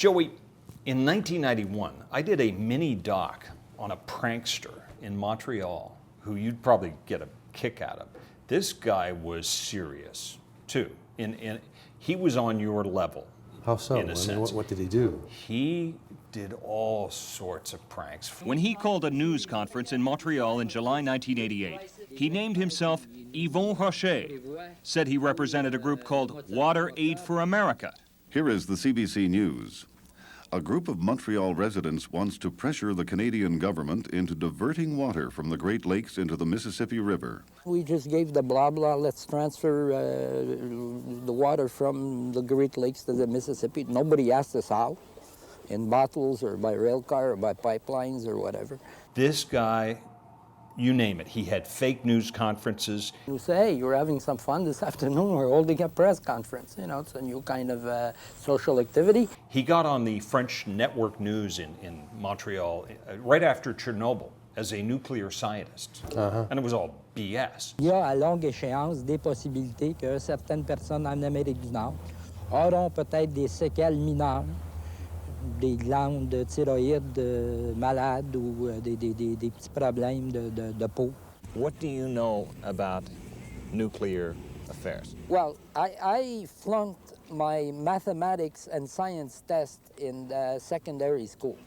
Joey, in 1991, I did a mini doc on a prankster in Montreal who you'd probably get a kick out of. This guy was serious, too. He was on your level. How so? In a sense. What did he do? He did all sorts of pranks. When he called a news conference in Montreal in July 1988, he named himself Yvon Rocher, said he represented a group called Water Aid for America. Here is the CBC News. A group of Montreal residents wants to pressure the Canadian government into diverting water from the Great Lakes into the Mississippi River. We just gave the blah blah, let's transfer the water from the Great Lakes to the Mississippi. Nobody asked us how, in bottles or by rail car or by pipelines or whatever. This guy, you name it, he had fake news conferences. You say, hey, you're having some fun this afternoon, we're holding a press conference. You know, it's a new kind of social activity. He got on the French network news in Montreal right after Chernobyl as a nuclear scientist. And it was all BS. Il y a à longue échéance des possibilités que certaines personnes en Amérique du Nord auront peut-être des séquelles mineures, des glandes thyroïdes malades ou des petits problèmes de peau. What do you know about nuclear affairs? Well, I flunked my mathematics and science test in secondary school.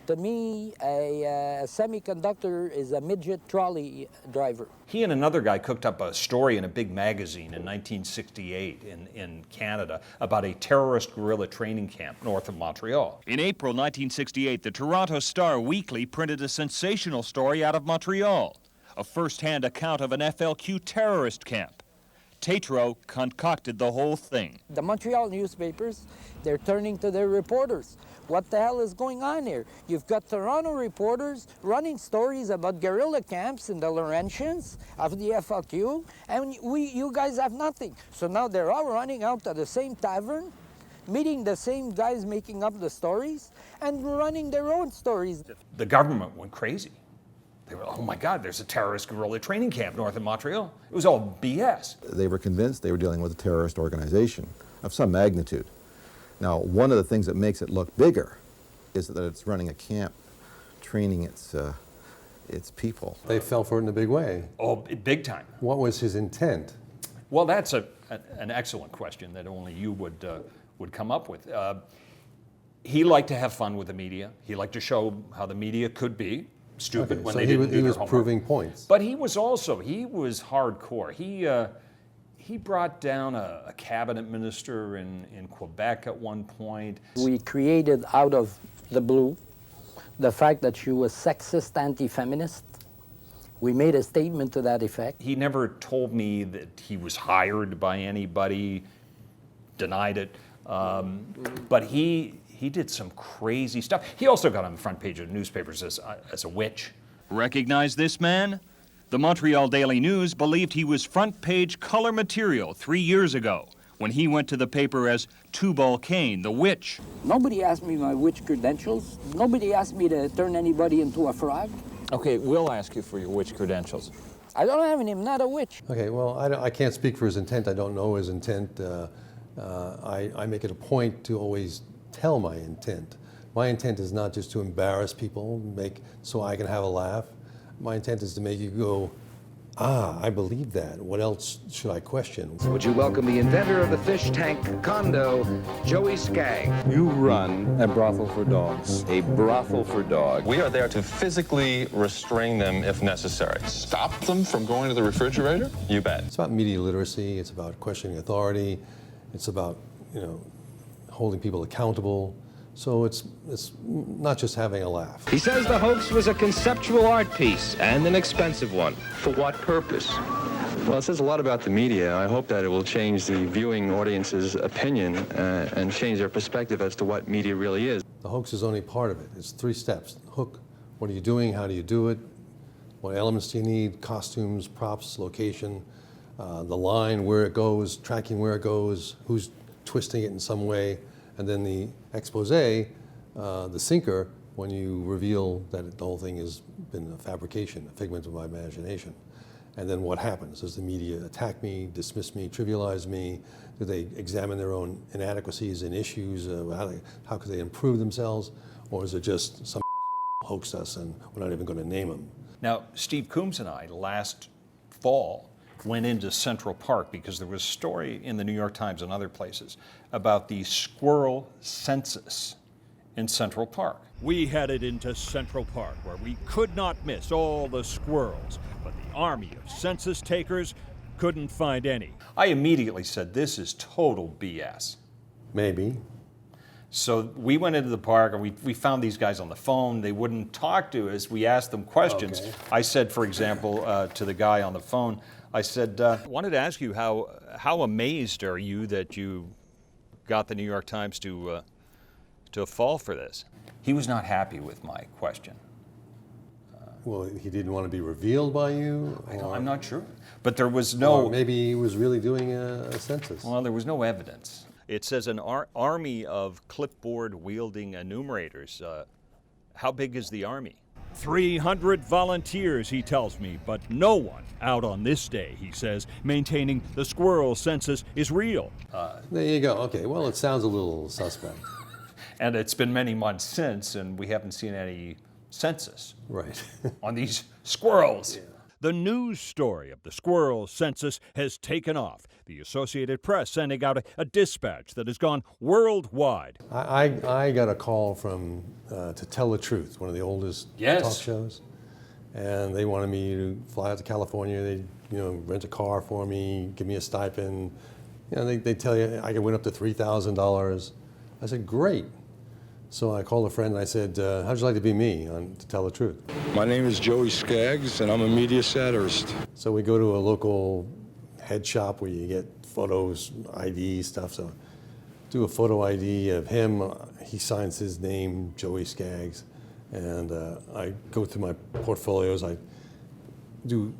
To me, a semiconductor is a midget trolley driver. He and another guy cooked up a story in a big magazine in 1968 in Canada about a terrorist guerrilla training camp north of Montreal. In April 1968, the Toronto Star Weekly printed a sensational story out of Montreal, a first-hand account of an FLQ terrorist camp. Tétrault concocted the whole thing. The Montreal newspapers, they're turning to their reporters. What the hell is going on here? You've got Toronto reporters running stories about guerrilla camps in the Laurentians of the FLQ, and you guys have nothing. So now they're all running out to the same tavern, meeting the same guys making up the stories, and running their own stories. The government went crazy. They were, oh my God, there's a terrorist guerrilla training camp north of Montreal. It was all BS. They were convinced they were dealing with a terrorist organization of some magnitude. Now, one of the things that makes it look bigger is that it's running a camp, training its people. They fell for it in a big way. Oh, big time. What was his intent? Well, that's an excellent question that only you would come up with. He liked to have fun with the media. He liked to show how the media could be stupid when they didn't do their homework. He was proving points. But he was hardcore. He brought down a cabinet minister in Quebec at one point. We created out of the blue the fact that she was sexist, anti-feminist. We made a statement to that effect. He never told me that he was hired by anybody, denied it, but he did some crazy stuff. He also got on the front page of newspapers as a witch. Recognize this man? The Montreal Daily News believed he was front-page color material 3 years ago when he went to the paper as Tubal Cain, the witch. Nobody asked me my witch credentials. Nobody asked me to turn anybody into a frog. Okay, we'll ask you for your witch credentials. I don't have any, I'm not a witch. Okay, well, I can't speak for his intent. I don't know his intent. I make it a point to always tell my intent. My intent is not just to embarrass people, so I can have a laugh. My intent is to make you go, I believe that. What else should I question? Would you welcome the inventor of the fish tank condo, Joey Skaggs? You run a brothel for dogs. A brothel for dogs. We are there to physically restrain them if necessary. Stop them from going to the refrigerator? You bet. It's about media literacy. It's about questioning authority. It's about, holding people accountable. So it's not just having a laugh. He says the hoax was a conceptual art piece and an expensive one. For what purpose? Well, it says a lot about the media. I hope that it will change the viewing audience's opinion and change their perspective as to what media really is. The hoax is only part of it. It's 3 steps. Hook, what are you doing? How do you do it? What elements do you need? Costumes, props, location, the line, where it goes, tracking where it goes, who's twisting it in some way. And then the expose, the sinker, when you reveal that the whole thing has been a fabrication, a figment of my imagination. And then what happens? Does the media attack me, dismiss me, trivialize me? Do they examine their own inadequacies and issues? How could they improve themselves? Or is it just some hoax us and we're not even going to name them? Now, Steve Coombs and I last fall went into Central Park because there was a story in the New York Times and other places about the squirrel census in Central Park. We headed into Central Park, where we could not miss all the squirrels, but the army of census takers couldn't find any. I immediately said, this is total BS. Maybe. So we went into the park and we found these guys on the phone. They wouldn't talk to us. We asked them questions. Okay. I said, for example, to the guy on the phone, I said, I wanted to ask you how amazed are you that you got the New York Times to fall for this? He was not happy with my question. Well, he didn't want to be revealed by you? I'm not sure. But there was no... Or maybe he was really doing a census. Well, there was no evidence. It says an army of clipboard-wielding enumerators. How big is the army? 300 volunteers, he tells me, but no one out on this day, he says, maintaining the squirrel census is real. There you go. Okay, well, it sounds a little suspect. And it's been many months since, and we haven't seen any census Right. on these squirrels. Yeah. The news story of the squirrel census has taken off. The Associated Press sending out a dispatch that has gone worldwide. I got a call from To Tell the Truth, one of the oldest talk shows, and they wanted me to fly out to California. They, rent a car for me, give me a stipend. They tell you I can win up to $3,000. I said, great. So I called a friend and I said, how'd you like to be me on To Tell the Truth? My name is Joey Skaggs, and I'm a media satirist. So we go to a local head shop where you get photos, ID stuff. So do a photo ID of him. He signs his name, Joey Skaggs. And I go through my portfolios. I do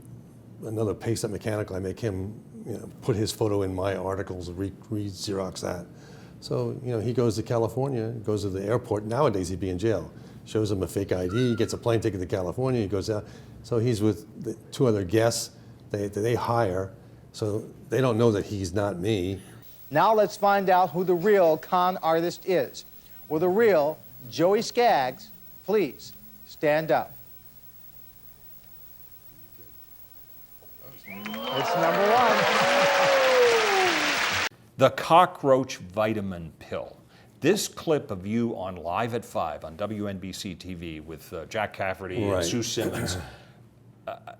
another paste-up mechanical. I make him put his photo in my articles, re-Xerox that. So, he goes to California, goes to the airport. Nowadays, he'd be in jail. Shows him a fake ID, gets a plane ticket to California, he goes out. So he's with the two other guests they hire. So they don't know that he's not me. Now let's find out who the real con artist is. Will the real Joey Skaggs please stand up? It's number one. The cockroach vitamin pill. This clip of you on Live at 5 on WNBC TV with Jack Cafferty and Sue Simmons,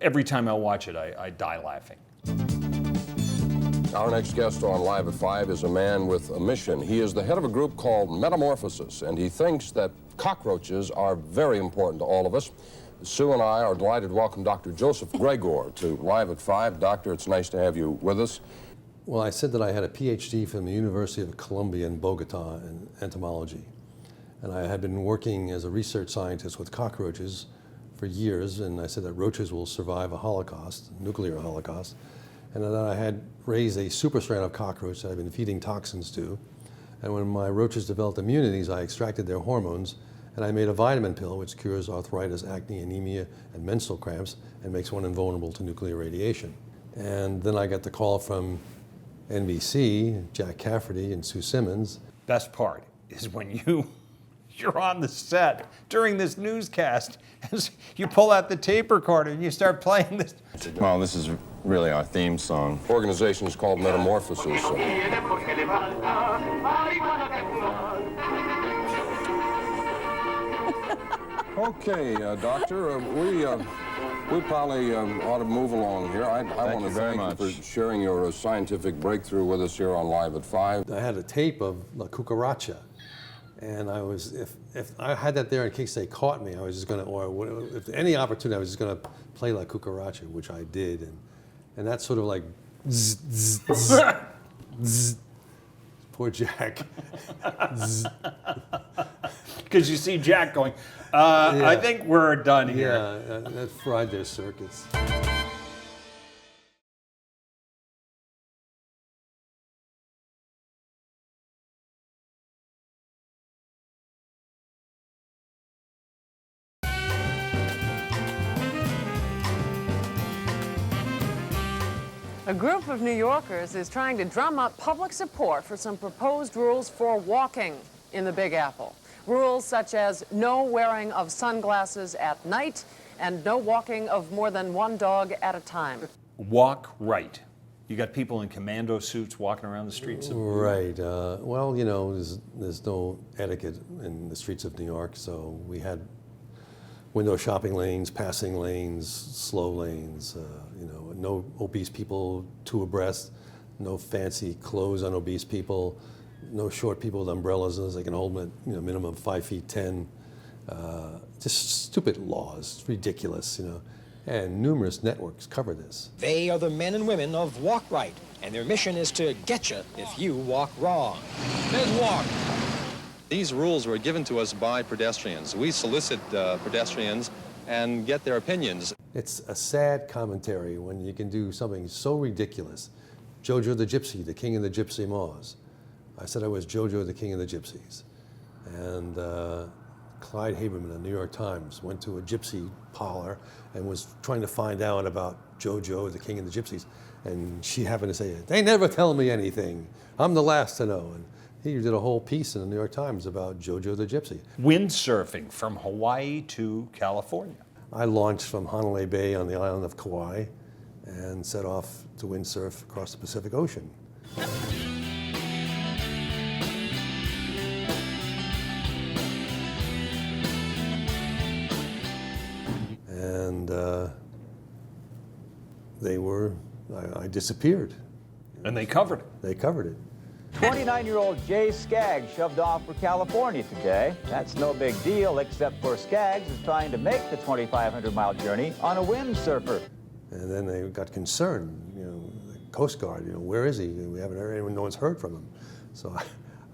every time I watch it, I die laughing. Our next guest on Live at 5 is a man with a mission. He is the head of a group called Metamorphosis, and he thinks that cockroaches are very important to all of us. Sue and I are delighted to welcome Dr. Joseph Gregor to Live at 5. Doctor, it's nice to have you with us. Well, I said that I had a PhD from the University of Columbia in Bogota in entomology. And I had been working as a research scientist with cockroaches for years, and I said that roaches will survive a holocaust, nuclear holocaust, and that I had raised a super strain of cockroach that I've been feeding toxins to. And when my roaches developed immunities, I extracted their hormones, and I made a vitamin pill which cures arthritis, acne, anemia, and menstrual cramps, and makes one invulnerable to nuclear radiation. And then I got the call from NBC, Jack Cafferty and Sue Simmons. Best part is when you're on the set during this newscast, you pull out the tape recorder and you start playing this. Well, this is really our theme song. The organization is called Metamorphosis. Okay, Doctor, we probably ought to move along here. I want to thank you for sharing your scientific breakthrough with us here on Live at 5. I had a tape of La Cucaracha, and I was, if I had that there in case they caught me, I was just going to, or if any opportunity, I was just going to play La Cucaracha, which I did, and that's sort of like, zzz, zzz, zzz, zzz. Poor Jack. Because you see Jack going, I think we're done here. Yeah, that fried their circuits. A group of New Yorkers is trying to drum up public support for some proposed rules for walking in the Big Apple. Rules such as no wearing of sunglasses at night and no walking of more than one dog at a time. Walk right. You got people in commando suits walking around the streets of New York. Right. Well, you know, there's no etiquette in the streets of New York, so we had window shopping lanes, passing lanes, slow lanes, you know, no obese people two abreast, no fancy clothes on obese people, no short people with umbrellas as they can hold them at, you know, minimum 5'10". Just stupid laws. It's ridiculous, you know. And numerous networks cover this. They are the men and women of Walk Right, and their mission is to get you if you walk wrong. Let's walk. These rules were given to us by pedestrians. We solicit pedestrians and get their opinions. It's a sad commentary when you can do something so ridiculous. Jojo the Gypsy, the king of the gypsy moths. I said I was Jojo the king of the gypsies. And Clyde Haberman of the New York Times went to a gypsy parlor and was trying to find out about Jojo, the king of the gypsies. And she happened to say, "They never tell me anything. I'm the last to know." And he did a whole piece in the New York Times about Jojo the gypsy. Windsurfing from Hawaii to California. I launched from Honolulu Bay on the island of Kauai and set off to windsurf across the Pacific Ocean. And I disappeared. And they covered it. They covered it. 29-year-old Joey Skaggs shoved off for California today. That's no big deal, except for Skaggs is trying to make the 2,500-mile journey on a windsurfer. And then they got concerned, you know, the Coast Guard, you know, where is he? We haven't heard anyone, no one's heard from him. So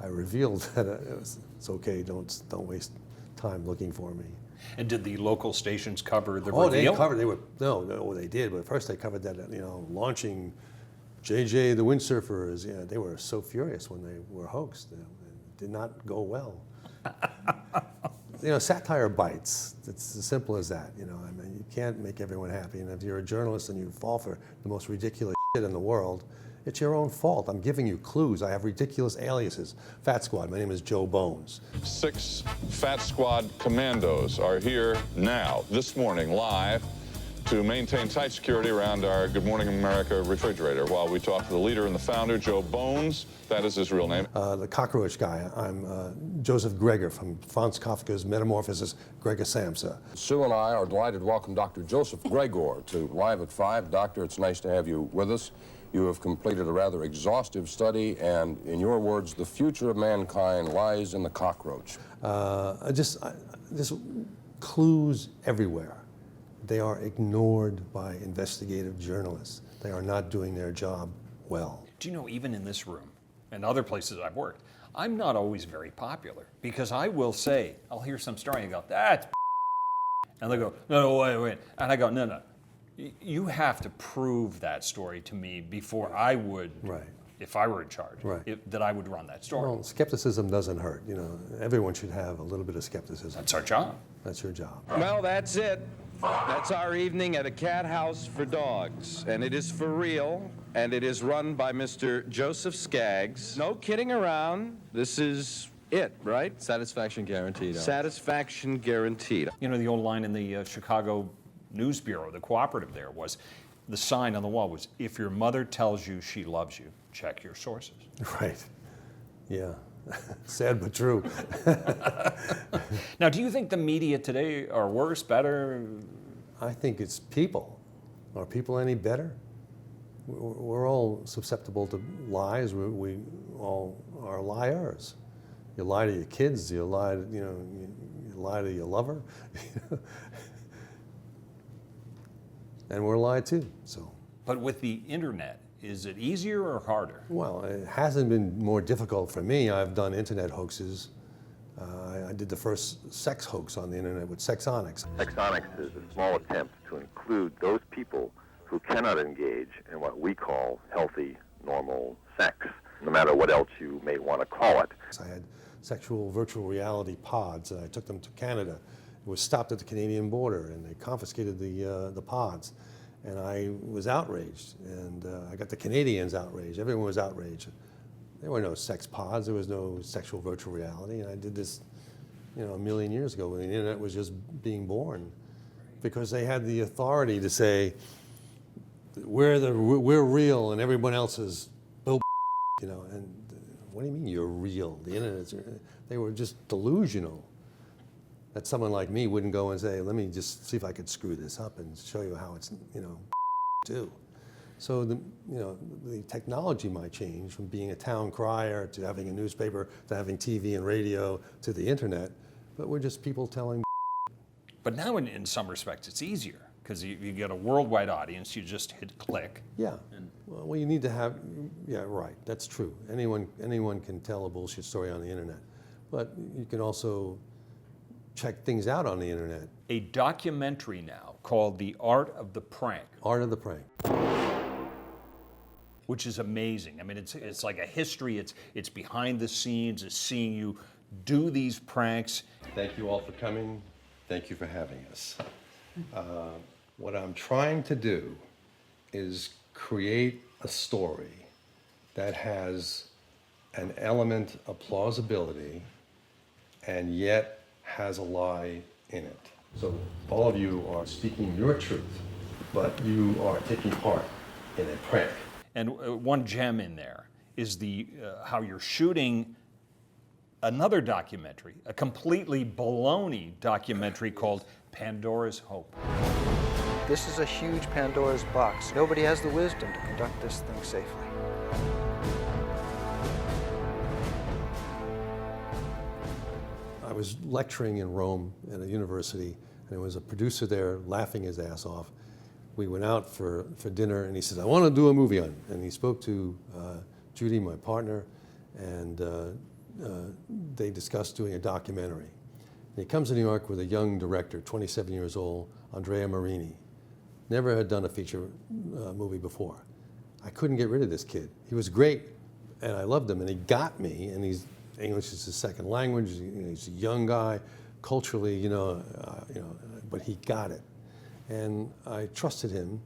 I revealed that it's okay, don't waste time looking for me. And did the local stations cover the reveal? reveal? They covered, they did, but first they covered that, you know, launching JJ the windsurfer. You know, they were so furious when they were hoaxed. It did not go well. You know, satire bites. It's as simple as that. You know, I mean, you can't make everyone happy. And if you're a journalist and you fall for the most ridiculous shit in the world, it's your own fault. I'm giving you clues. I have ridiculous aliases. Fat Squad, my name is Joe Bones. 6 Fat Squad commandos are here now, this morning, live, to maintain tight security around our Good Morning America refrigerator while we talk to the leader and the founder, Joe Bones. That is his real name. The cockroach guy. I'm Joseph Greger from Franz Kafka's Metamorphosis, Gregor Samsa. Sue and I are delighted to welcome Dr. Joseph Gregor to Live at 5. Doctor, it's nice to have you with us. You have completed a rather exhaustive study, and in your words, the future of mankind lies in the cockroach. Just clues everywhere. They are ignored by investigative journalists. They are not doing their job well. Do you know, even in this room and other places I've worked, I'm not always very popular because I will say, I'll hear some story and go, "That's," and they go, "No, wait. And I go, no. You have to prove that story to me before I would, if I were in charge, that I would run that story." Well, skepticism doesn't hurt. You know, everyone should have a little bit of skepticism. That's our job. That's your job. Well, that's it. That's our evening at a cat house for dogs. And it is for real, and it is run by Mr. Joseph Skaggs. No kidding around. This is it, right? Satisfaction guaranteed. Satisfaction guaranteed. You know, the old line in the Chicago News Bureau, the cooperative there, was the sign on the wall was, "If your mother tells you she loves you, check your sources." Right. Yeah. Sad but true. Now, do you think the media today are worse, better? I think it's people. Are people any better? We're all susceptible to lies. We all are liars. You lie to your kids. You lie to, you lie to your lover. And we're lied to. So. But with the internet, is it easier or harder? Well, it hasn't been more difficult for me. I've done internet hoaxes. I did the first sex hoax on the internet with Sexonics. Sexonics is a small attempt to include those people who cannot engage in what we call healthy, normal sex, no matter what else you may want to call it. I had sexual virtual reality pods, and I took them to Canada. It was stopped at the Canadian border, and they confiscated the pods. And I was outraged, and I got the Canadians outraged. Everyone was outraged. There were no sex pods, there was no sexual virtual reality, and I did this, a million years ago when the internet was just being born, because they had the authority to say, we're real and everyone else is bull, and what do you mean you're real? The internet, they were just delusional. That someone like me wouldn't go and say, let me just see if I could screw this up and show you how it's, do. So the technology might change from being a town crier to having a newspaper to having TV and radio to the internet, but we're just people telling. But now in some respects it's easier because you get a worldwide audience, you just hit click. Yeah, well you need to have, yeah, right, that's true. Anyone can tell a bullshit story on the internet, but you can also check things out on the internet. A documentary now called The Art of the Prank. Art of the Prank. Which is amazing. I mean, it's like a history, it's behind the scenes, it's seeing you do these pranks. Thank you all for coming. Thank you for having us. What I'm trying to do is create a story that has an element of plausibility and yet has a lie in it. So all of you are speaking your truth, but you are taking part in a prank. And one gem in there is the how you're shooting another documentary, a completely baloney documentary called Pandora's Hope. This is a huge Pandora's box. Nobody has the wisdom to conduct this thing safely. I was lecturing in Rome at a university, and there was a producer there laughing his ass off. We went out for dinner, and he said, I want to do a movie on it. And he spoke to Judy, my partner, and they discussed doing a documentary. And he comes to New York with a young director, 27 years old, Andrea Marini. Never had done a feature movie before. I couldn't get rid of this kid. He was great, and I loved him, and he got me, and English is his second language. He's a young guy, culturally, but he got it. And I trusted him,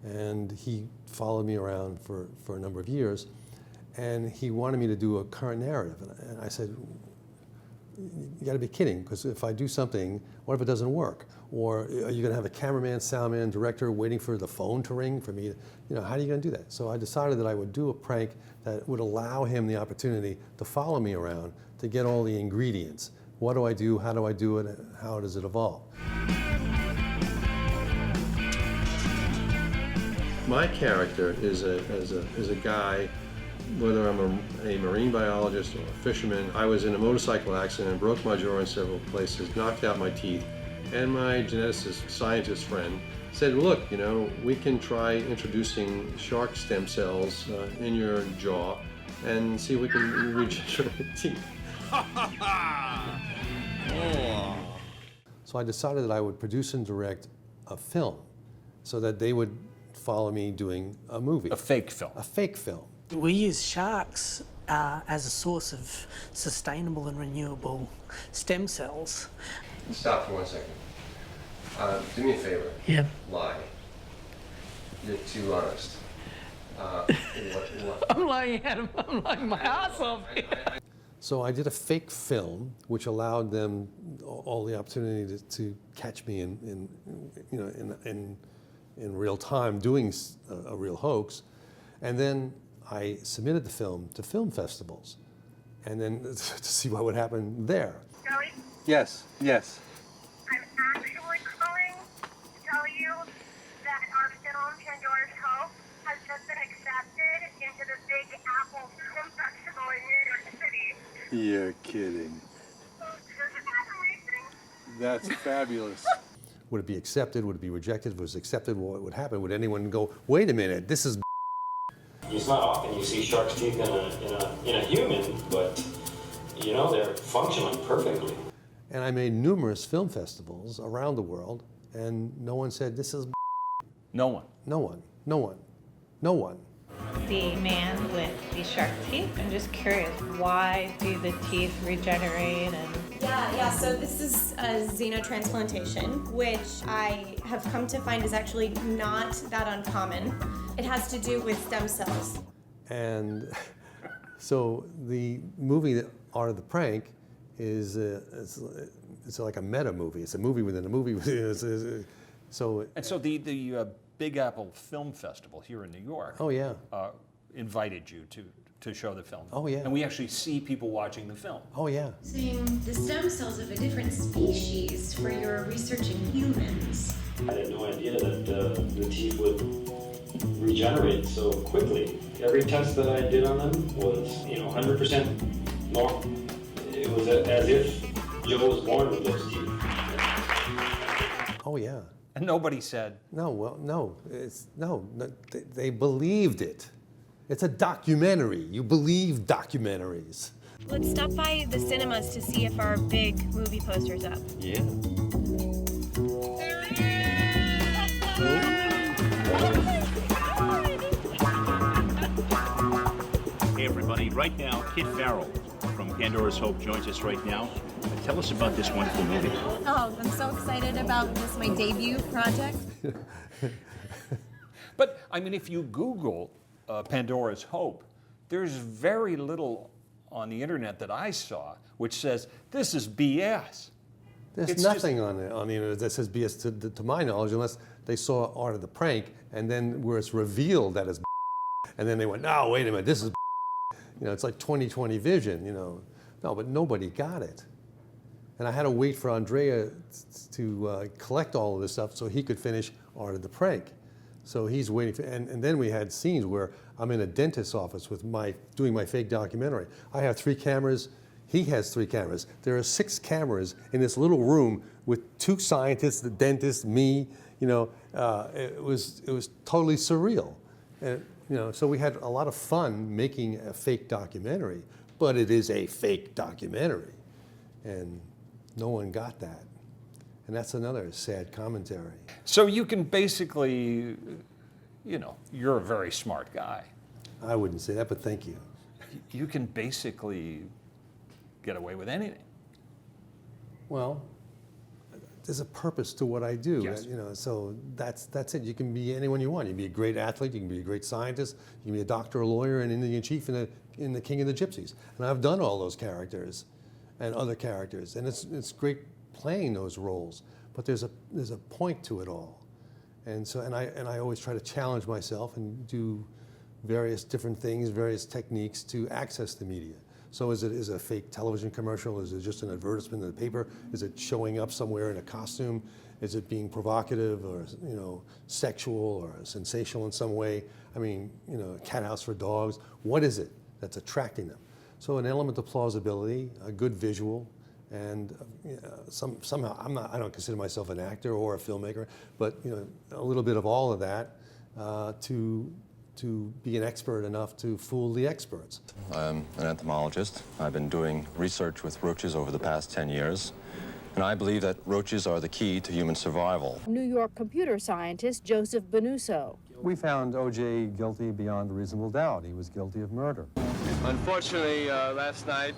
and he followed me around for a number of years, and he wanted me to do a current narrative. And I said, you gotta be kidding, because if I do something, what if it doesn't work? Or are you gonna have a cameraman, soundman, director waiting for the phone to ring for me? How are you gonna do that? So I decided that I would do a prank that would allow him the opportunity to follow me around to get all the ingredients. What do I do? How do I do it? How does it evolve? My character is a guy, whether I'm a marine biologist or a fisherman. I was in a motorcycle accident and broke my jaw in several places, knocked out my teeth, and my geneticist, scientist friend said, look, we can try introducing shark stem cells in your jaw and see if we can regenerate teeth. So I decided that I would produce and direct a film so that they would follow me doing a movie. A fake film. A fake film. We use sharks as a source of sustainable and renewable stem cells. Stop for 1 second. Do me a favor. Yeah. Lie. You're too honest. I'm lying my ass off here. So I did a fake film, which allowed them all the opportunity to catch me in real time doing a real hoax, and then I submitted the film to film festivals, and then to see what would happen there. Joey? Yes. I'm actually calling to tell you that our film, Pandora's Hope, has just been accepted into the Big Apple Film Festival in New York City. You're kidding. That's fabulous. Would it be accepted? Would it be rejected? If it was accepted, what would happen? Would anyone go, wait a minute, this is It's not often you see shark's teeth in a human, but they're functioning perfectly. And I made numerous film festivals around the world, and no one said, this is No one. No one. No one. No one. The man with the shark teeth, I'm just curious, why do the teeth regenerate and Yeah, so this is a xenotransplantation, which I have come to find is actually not that uncommon. It has to do with stem cells. And so the movie Art of the Prank is it's like a meta movie. It's a movie within a movie. And so the Big Apple Film Festival here in New York. Oh yeah. Invited you to show the film. Oh yeah. And we actually see people watching the film. Oh yeah. Seeing the stem cells of a different species for your research in humans. I had no idea that the teeth would regenerate so quickly. Every test that I did on them was, 100% normal. It was as if Joe was born with those teeth. Oh yeah. And nobody said. No, well, no, they believed it. It's a documentary. You believe documentaries. Let's stop by the cinemas to see if our big movie poster's up. Yeah. Hey everybody, right now, Kit Farrell from Pandora's Hope joins us right now. Tell us about this wonderful movie. Oh, I'm so excited about this, my debut project. But, I mean, if you Google Pandora's Hope, there's very little on the internet that I saw which says, this is BS. There's nothing on the internet that says BS to my knowledge, unless they saw Art of the Prank, and then where it's revealed that it's and then they went, no, wait a minute, this is it's like 20/20 vision, No, but nobody got it. And I had to wait for Andrea to collect all of this stuff so he could finish Art of the Prank. So he's waiting for, and then we had scenes where I'm in a dentist's office with doing my fake documentary. I have 3 cameras, he has 3 cameras. There are 6 cameras in this little room with 2 scientists, the dentist, me, it was totally surreal. And, so we had a lot of fun making a fake documentary, but it is a fake documentary. And no one got that. And that's another sad commentary. So you can basically, you're a very smart guy. I wouldn't say that, but thank you. You can basically get away with anything. Well, there's a purpose to what I do. Yes. So that's it. You can be anyone you want. You can be a great athlete. You can be a great scientist. You can be a doctor, a lawyer, an Indian chief in the King of the Gypsies. And I've done all those characters and other characters, and it's great playing those roles. But there's a point to it all, and I always try to challenge myself and do various different things, various techniques to access the media. So is it a fake television commercial? Is it just an advertisement in the paper? Is it showing up somewhere in a costume? Is it being provocative or sexual or sensational in some way? I mean, cat house for dogs. What is it that's attracting them? So an element of plausibility, a good visual, and somehow I don't consider myself an actor or a filmmaker, but a little bit of all of that to be an expert enough to fool the experts. I'm an entomologist. I've been doing research with roaches over the past 10 years, and I believe that roaches are the key to human survival. New York computer scientist Joseph Benuso. We found O.J. guilty beyond a reasonable doubt. He was guilty of murder. Unfortunately, last night,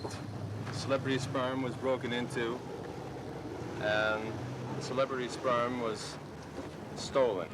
celebrity sperm was broken into, and celebrity sperm was stolen.